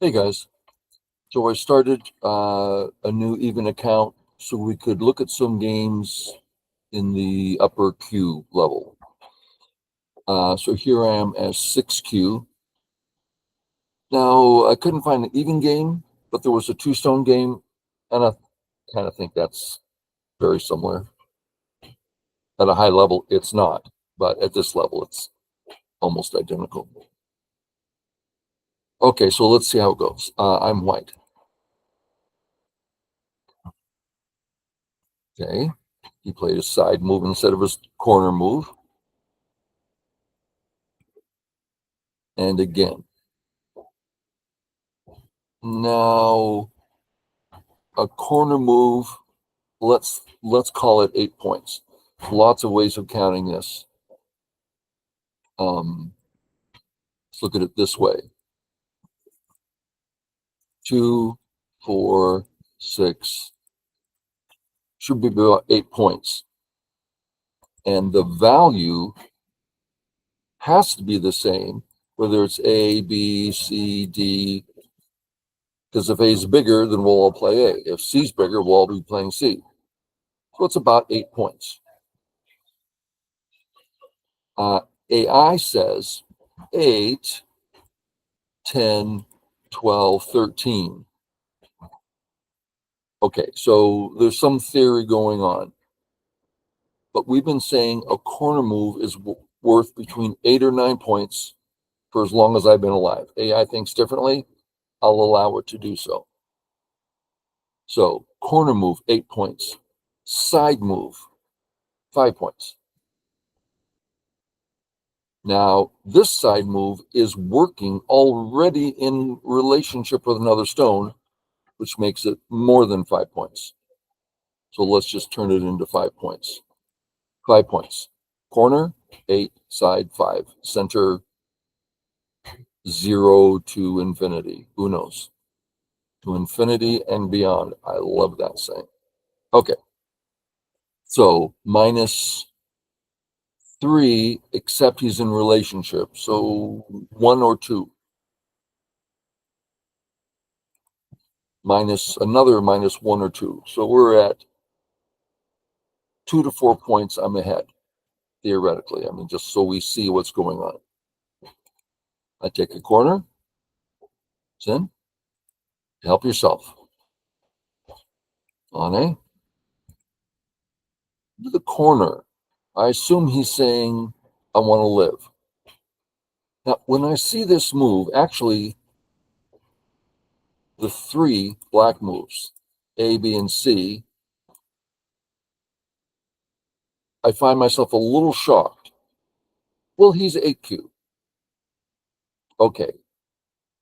Hey guys, so I started a new even account so we could look at some games in the upper Q level. So here I am as 6Q. Now I couldn't find an even game, but there was a two-stone game, and I kind of think that's very similar. At a high level, it's not, but at this level, it's almost identical. Okay, so let's see how it goes. I'm white. Okay, he played a side move instead of his corner move. And again, now a corner move, let's call it 8 points. Lots of ways of counting this. Let's look at it this way: 2, 4, 6 should be about 8 points, and the value has to be the same, whether it's A, B, C, D. Because if A is bigger, then we'll all play A. If C is bigger, we'll all be playing C. So it's about 8 points. AI says 8, 10, 12, 13. Okay, so there's some theory going on, but we've been saying a corner move is worth between 8 or 9 points for as long as I've been alive. AI thinks differently. I'll allow it to do so. So corner move, 8 points. Side move, 5 points. Now, this side move is working already in relationship with another stone, which makes it more than 5 points. So let's just turn it into 5 points. 5 points. Corner, 8, side, 5. Center, 0 to infinity. Who knows? To infinity and beyond. I love that saying. Okay. So -3, except he's in relationship. So 1 or 2. Minus another -1 or 2. So we're at 2 to 4 points. I'm ahead, theoretically. I mean, just so we see what's going on. I take a corner. It's in. Help yourself. On A. To the corner. I assume he's saying, I want to live. Now, when I see this move, actually, the 3 black moves, A, B, and C, I find myself a little shocked. Well, he's 8Q. Okay.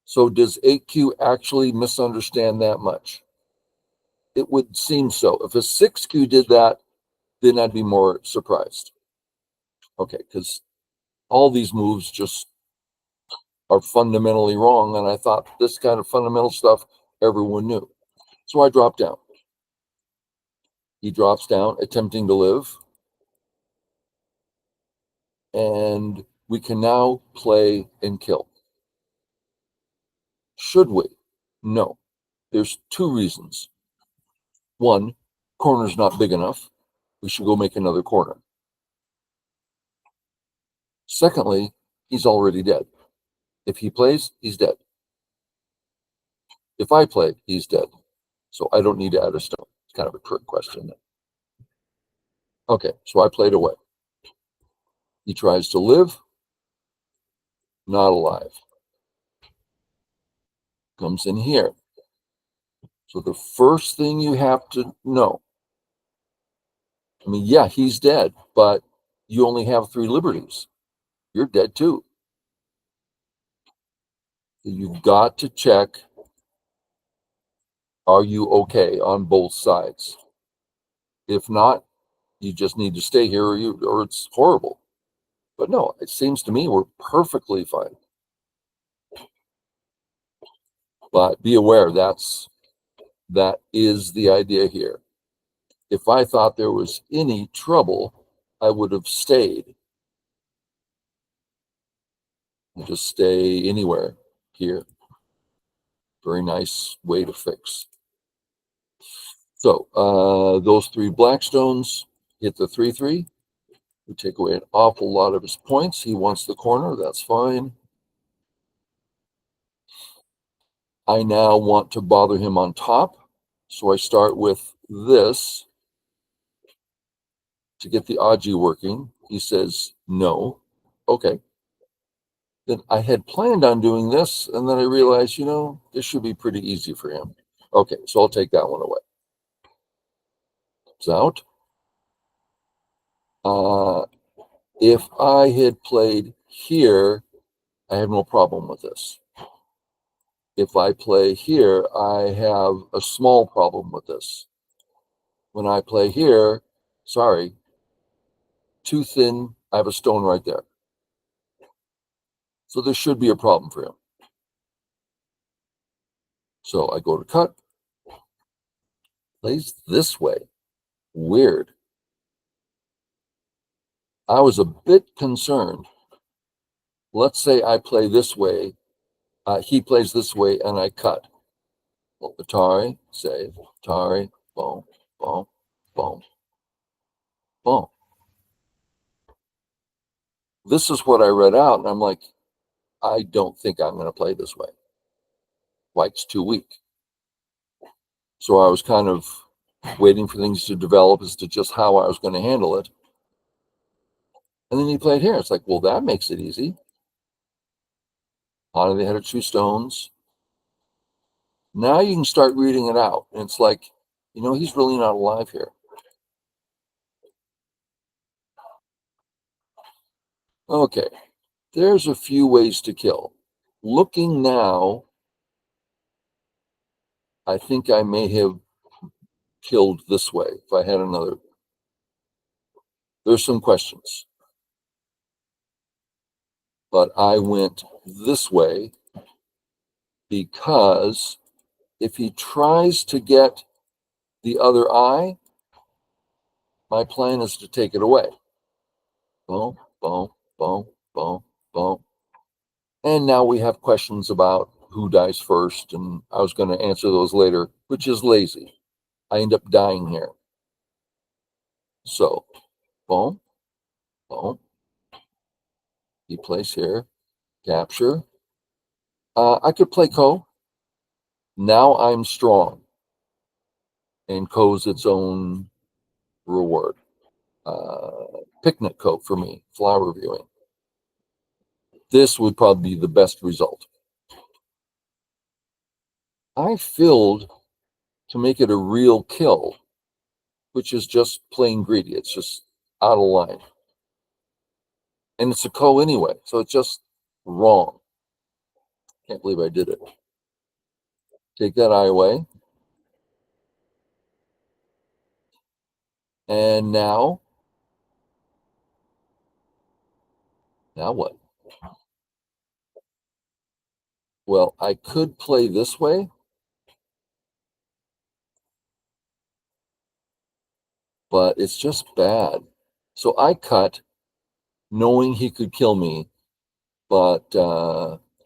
So does 8Q actually misunderstand that much? It would seem so. If a 6Q did that, then I'd be more surprised. Okay, because all these moves just are fundamentally wrong, and I thought this kind of fundamental stuff everyone knew. So I drop down. He drops down, attempting to live, and we can now play and kill. Should we? No. There's 2 reasons. One, corner's not big enough. We should go make another corner. Secondly, he's already dead. If he plays, he's dead. If I play, he's dead. So I don't need to add a stone. It's kind of a trick question. Okay, so I played away. He tries to live, not alive. Comes in here. So the first thing you have to know, I mean, yeah, he's dead, but you only have 3 liberties. You're dead too. You've got to check, are you okay on both sides? If not, you just need to stay here or it's horrible. But no, it seems to me we're perfectly fine. But be aware that is the idea here. If I thought there was any trouble, I would have stayed. Just stay anywhere here. Very nice way to fix. So those 3 black stones hit the 3/3. We take away an awful lot of his points. He wants the corner. That's fine. I now want to bother him on top. So I start with this to get the Aug working. He says no. Okay. Then I had planned on doing this, and then I realized, this should be pretty easy for him. Okay, so I'll take that one away. It's out. If I had played here, I have no problem with this. If I play here, I have a small problem with this. When I play here, sorry, too thin, I have a stone right there. So this should be a problem for him. So I go to cut, plays this way. Weird. I was a bit concerned. Let's say I play this way, he plays this way, and I cut. Well, Atari, save, Atari, boom, boom, boom, boom. This is what I read out, and I'm like, I don't think I'm going to play this way. White's too weak. So I was kind of waiting for things to develop as to just how I was going to handle it. And then he played here. It's like, well, that makes it easy. On the head of 2 stones. Now you can start reading it out. And it's like, he's really not alive here. Okay, there's a few ways to kill. Looking now, I think I may have killed this way if I had another. There's some questions. But I went this way because if he tries to get the other eye, my plan is to take it away. Boom, boom, boom, boom, boom. And now we have questions about who dies first, and I was going to answer those later, which is lazy. I end up dying here. So, boom, boom. He plays here. Capture. I could play Ko. Now I'm strong. And Ko's its own reward. Picnic Ko for me, flower viewing. This would probably be the best result. I filled to make it a real kill, which is just plain greedy. It's just out of line. And it's a Ko anyway, so it's just wrong. Can't believe I did it. Take that eye away. And now what? Well, I could play this way, but it's just bad. So I cut, knowing he could kill me, but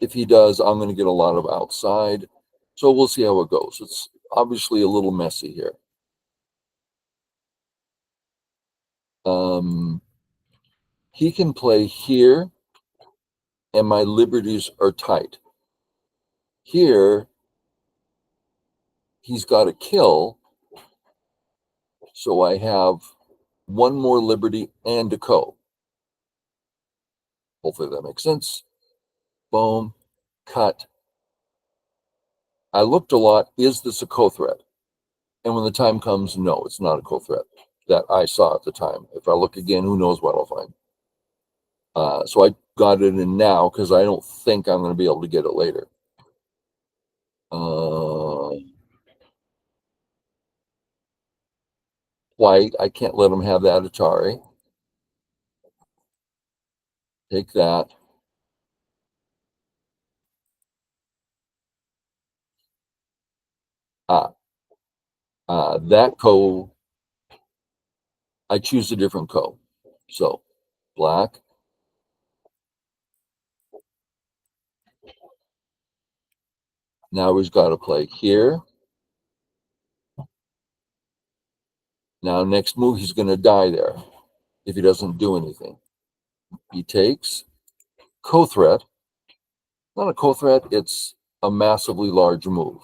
if he does, I'm going to get a lot of outside. So we'll see how it goes. It's obviously a little messy here. He can play here, and my liberties are tight. Here, he's got a kill, so I have one more liberty and a Ko. Hopefully that makes sense. Boom, cut. I looked a lot. Is this a Ko threat? And when the time comes, no, it's not a Ko threat that I saw at the time. If I look again, who knows what I'll find. So I got it in now because I don't think I'm going to be able to get it later. White, I can't let him have that Atari. Take that. That Ko, I choose a different Ko. So black. Now he's got to play here. Now, next move, he's going to die there if he doesn't do anything. He takes co-threat. Not a co-threat, it's a massively large move.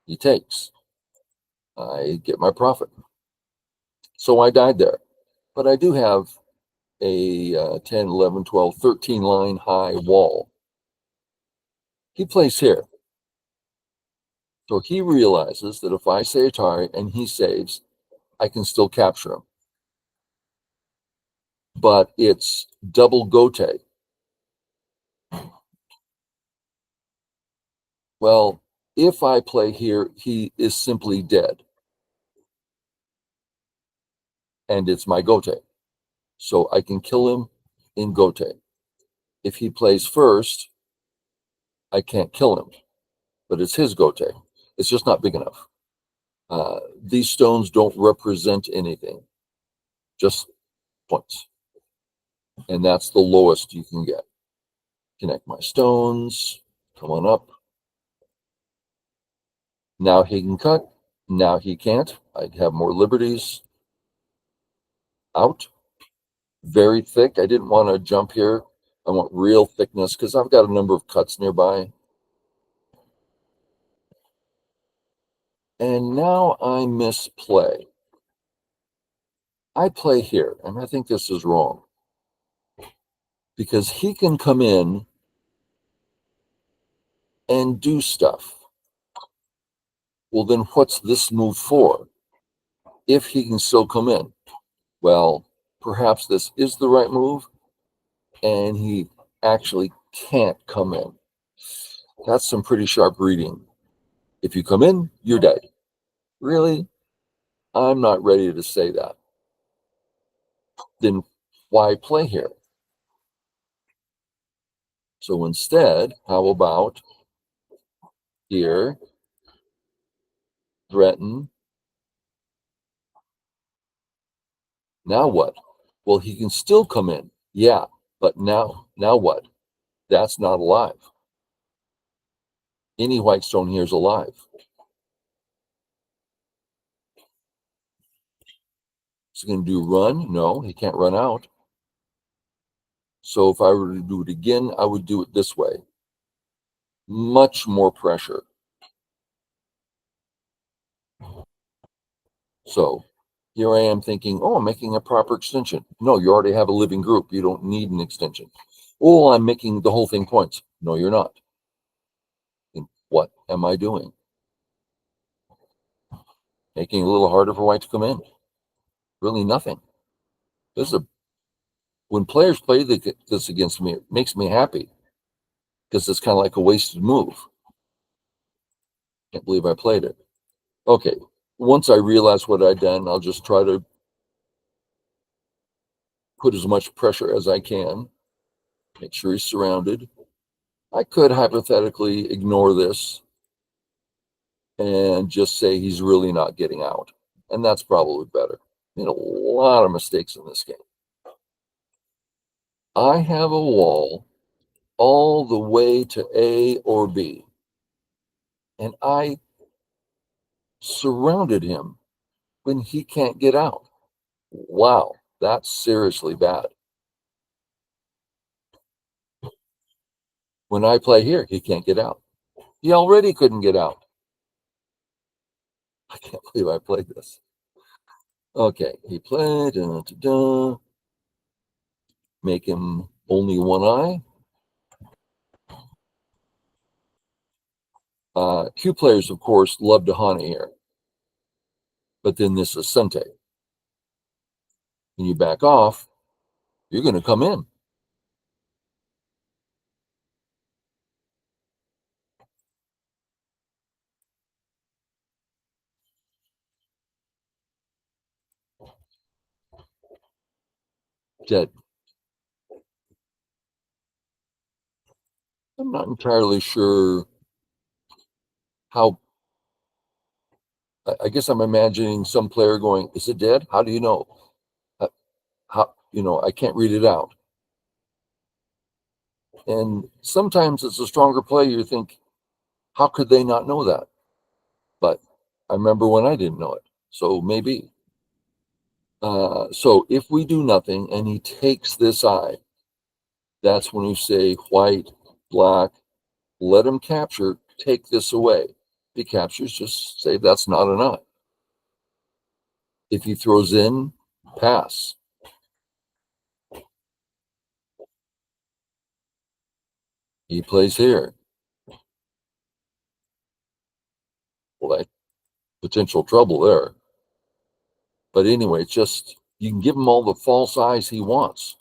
He takes. I get my profit. So I died there. But I do have a 10, 11, 12, 13 line high wall. He plays here. So he realizes that if I say Atari and he saves, I can still capture him. But it's double gote. Well, if I play here, he is simply dead. And it's my gote. So I can kill him in gote. If he plays first, I can't kill him, but it's his gote. It's just not big enough. These stones don't represent anything, just points. And that's the lowest you can get. Connect my stones, come on up. Now he can cut, now he can't. I have more liberties. Out. Very thick. I didn't want to jump here. I want real thickness because I've got a number of cuts nearby. And now I misplay. I play here, and I think this is wrong. Because he can come in and do stuff. Well, then what's this move for? If he can still come in. Well, perhaps this is the right move, and he actually can't come in. That's some pretty sharp reading. If you come in, you're dead. Really? I'm not ready to say that. Then why play here? So instead, how about here, threaten. Now what? Well, he can still come in. Yeah, but now what? That's not alive. Any white stone here is alive. Is he going to do run? No, he can't run out. So if I were to do it again, I would do it this way. Much more pressure. So here I am thinking, oh, I'm making a proper extension. No, you already have a living group. You don't need an extension. Oh, I'm making the whole thing points. No, you're not. And what am I doing? Making it a little harder for white to come in. Really nothing. This is when players play this against me, it makes me happy because it's kind of like a wasted move. Can't believe I played it. Okay, once I realize what I've done, I'll just try to put as much pressure as I can. Make sure he's surrounded. I could hypothetically ignore this and just say he's really not getting out. And that's probably better. Made a lot of mistakes in this game. I have a wall all the way to A or B. And I surrounded him when he can't get out. Wow, that's seriously bad. When I play here, he can't get out. He already couldn't get out. I can't believe I played this. Okay, he played, make him only one eye. Q players, of course, love to hana here. But then this is Sente. When you back off, you're going to come in. Dead. I'm not entirely sure how. I guess I'm imagining some player going, is it dead? How do you know? How, I can't read it out. And sometimes it's a stronger play. You think, How could they not know that? But I remember when I didn't know it. So maybe. So if we do nothing and he takes this eye, that's when we say white, black, let him capture, take this away. If he captures, just say that's not an eye. If he throws in, pass. He plays here. Well, that potential trouble there. But anyway, it's just, you can give him all the false eyes he wants.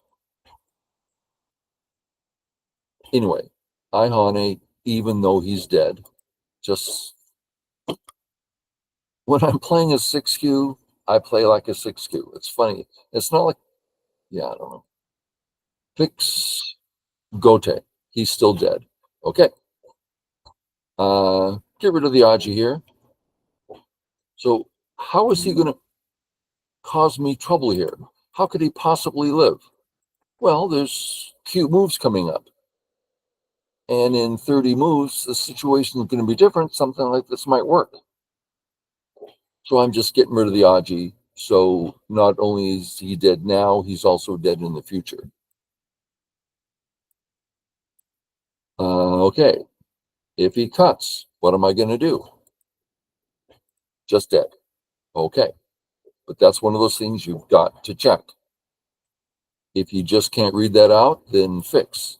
Anyway, I Hane, even though he's dead. Just when I'm playing a 6Q, I play like a 6Q. It's funny. It's not like, yeah, I don't know. Fix Gote. He's still dead. Okay. Get rid of the Aji here. So how is he going to cause me trouble here? How could he possibly live? Well, there's cute moves coming up. And in 30 moves, the situation is going to be different. Something like this might work. So I'm just getting rid of the Aji. So not only is he dead now, he's also dead in the future. Okay. If he cuts, what am I going to do? Just dead. Okay. But that's one of those things you've got to check. If you just can't read that out, then fix.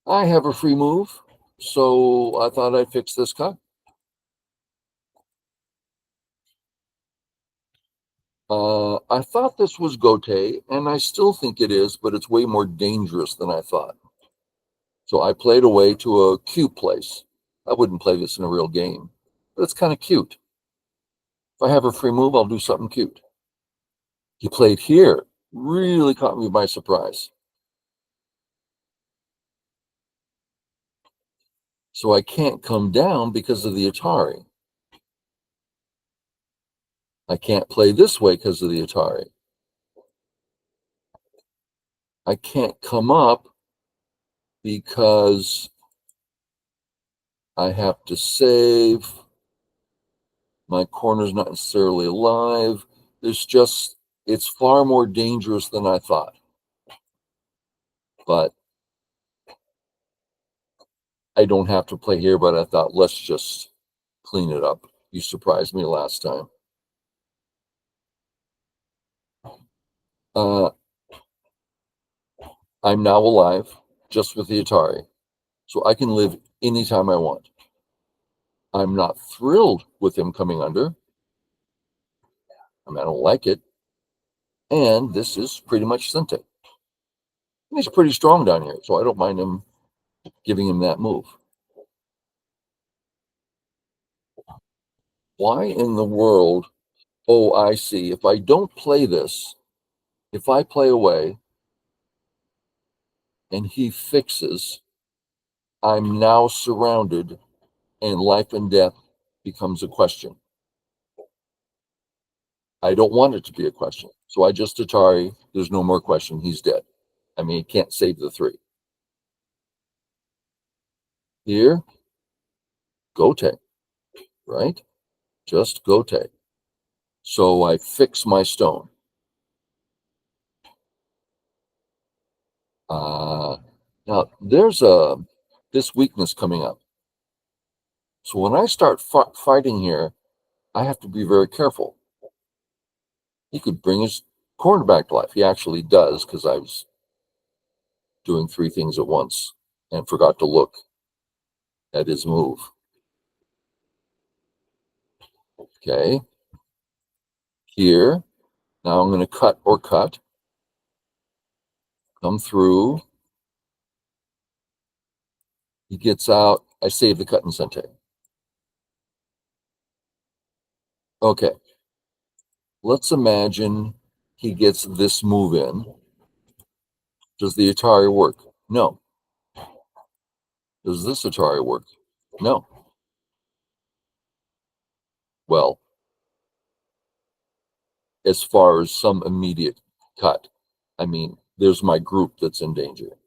I have a free move, so I thought I'd fix this cut. I thought this was Gote, and I still think it is, but it's way more dangerous than I thought. So I played away to a cute place. I wouldn't play this in a real game, but it's kind of cute. If I have a free move, I'll do something cute. He played here. Really caught me by surprise. So I can't come down because of the Atari. I can't play this way because of the Atari. I can't come up because I have to save. My corner's not necessarily alive. It's far more dangerous than I thought. But I don't have to play here, but I thought, let's just clean it up. You surprised me last time. I'm now alive, just with the Atari, so I can live anytime I want. I'm not thrilled with him coming under. I don't like it. And this is pretty much Sente. And he's pretty strong down here, so I don't mind him giving him that move. Why in the world? Oh, I see. If I don't play this, if I play away and he fixes, I'm now surrounded and life and death becomes a question. I don't want it to be a question. So I just Atari, there's no more question. He's dead. He can't save the 3. Here, Gote, right? Just Gote. So I fix my stone. Now, there's this weakness coming up. So when I start fighting here, I have to be very careful. He could bring his corner back to life. He actually does, because I was doing 3 things at once and forgot to look at his move. Okay. Here. Now I'm going to cut or cut. Come through. He gets out. I save the cut and Sente. Okay. Let's imagine he gets this move in. Does the Atari work? No. Does this Atari work? No. Well, as far as some immediate cut, there's my group that's in danger.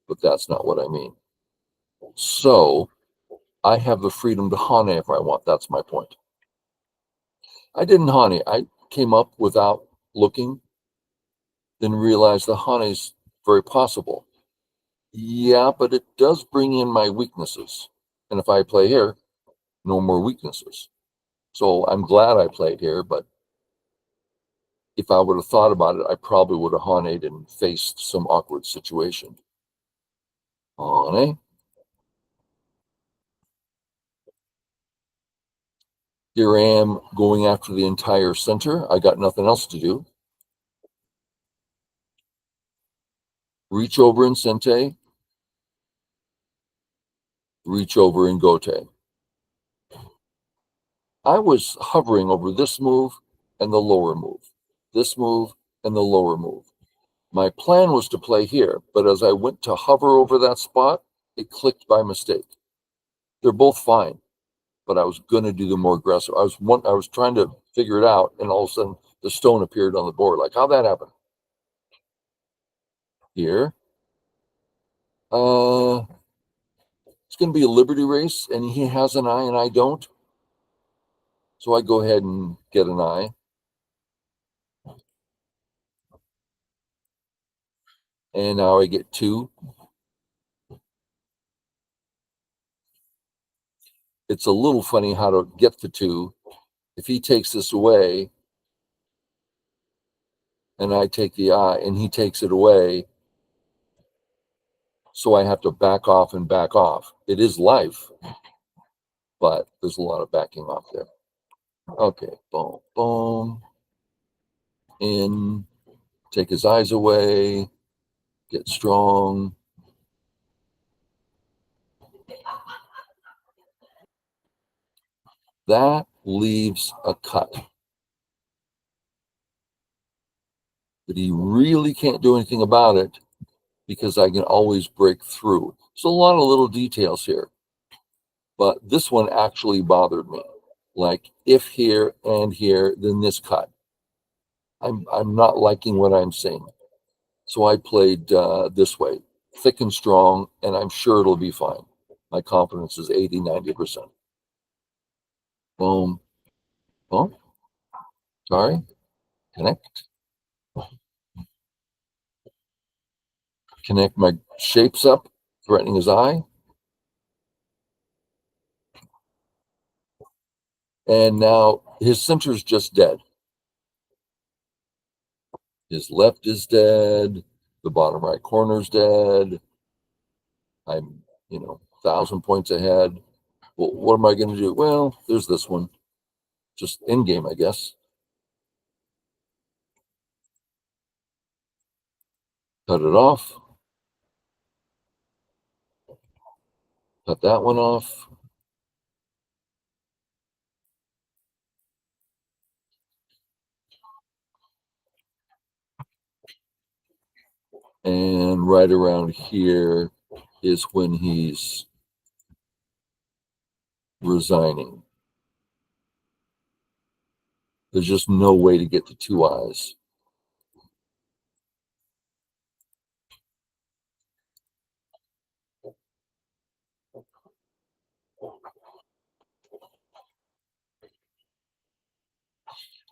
But that's not what I mean. So I have the freedom to hane if I want. That's my point. I didn't hane. I came up without looking, then realized the hane is very possible. Yeah, but it does bring in my weaknesses. And if I play here, no more weaknesses. So I'm glad I played here, but if I would have thought about it, I probably would have hane'd and faced some awkward situation. Hane. Here I am going after the entire center. I got nothing else to do. Reach over in sente. Reach over in gote. I was hovering over this move and the lower move, this move and the lower move. My plan was to play here, but as I went to hover over that spot, it clicked by mistake. They're both fine, but I was going to do the more aggressive. I was trying to figure it out, and all of a sudden the stone appeared on the board. Like, how'd that happen? Here. It's going to be a liberty race, and he has an eye and I don't. So I go ahead and get an eye. And now I get 2. It's a little funny how to get the 2. If he takes this away, and I take the eye, and he takes it away, so I have to back off and back off. It is life, but there's a lot of backing off there. Okay, boom, boom. In, take his eyes away, get strong. That leaves a cut. But he really can't do anything about it because I can always break through. So a lot of little details here. But this one actually bothered me. Like, if here and here, then this cut. I'm not liking what I'm seeing. So I played this way, thick and strong, and I'm sure it'll be fine. My confidence is 80, 90%. Boom. Boom. Sorry. Connect. Connect my shapes up, threatening his eye. And now his center's just dead. His left is dead. The bottom right corner's dead. I'm, 1,000 points ahead. Well, what am I going to do? Well, there's this one. Just in game, I guess. Cut it off. Cut that one off. And right around here is when he's resigning. There's just no way to get to 2 eyes.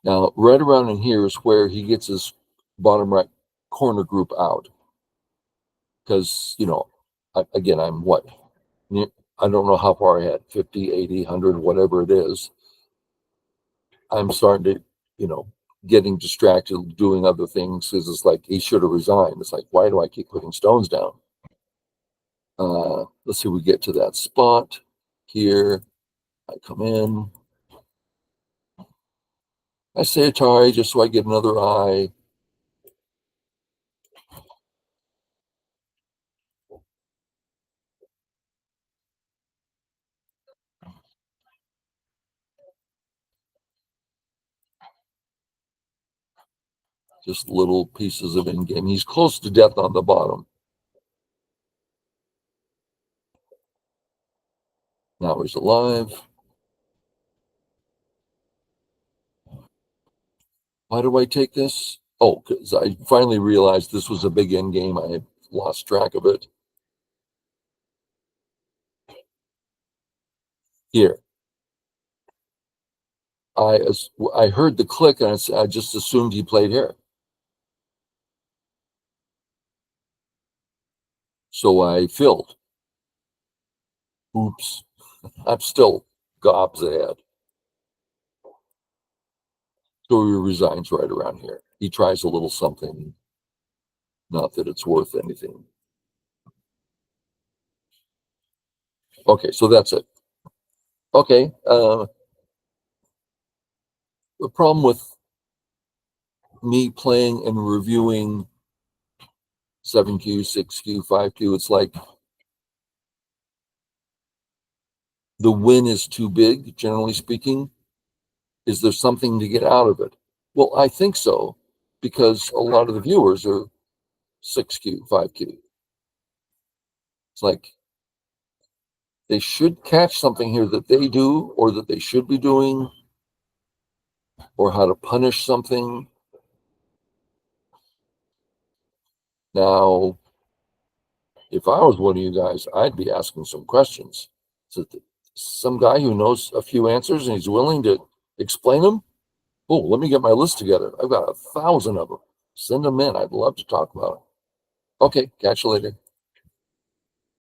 Now, right around in here is where he gets his bottom right corner group out. Because, again, I'm what? I don't know how far ahead, 50, 80, 100, whatever it is. I'm starting to, getting distracted, doing other things, because it's like he should have resigned. It's like, why do I keep putting stones down? Let's see, we get to that spot here. I come in. I say Atari just so I get another eye. Just little pieces of in-game. He's close to death on the bottom. Now he's alive. Why do I take this? Oh, because I finally realized this was a big end game. I had lost track of it. Here. I heard the click and I just assumed he played here. So I filled. Oops. I'm still gobs ahead. So he resigns right around here. He tries a little something. Not that it's worth anything. Okay, so that's it. Okay. The problem with me playing and reviewing 7Q, 6Q, 5Q, it's like the win is too big, generally speaking. Is there something to get out of it? Well, I think so, because a lot of the viewers are 6Q, 5Q. It's like they should catch something here that they do or that they should be doing, or how to punish something. Now, if I was one of you guys, I'd be asking some questions. So some guy who knows a few answers and he's willing to explain them. Oh, let me get my list together. I've got 1,000 of them. Send them in. I'd love to talk about it. Okay, catch you later.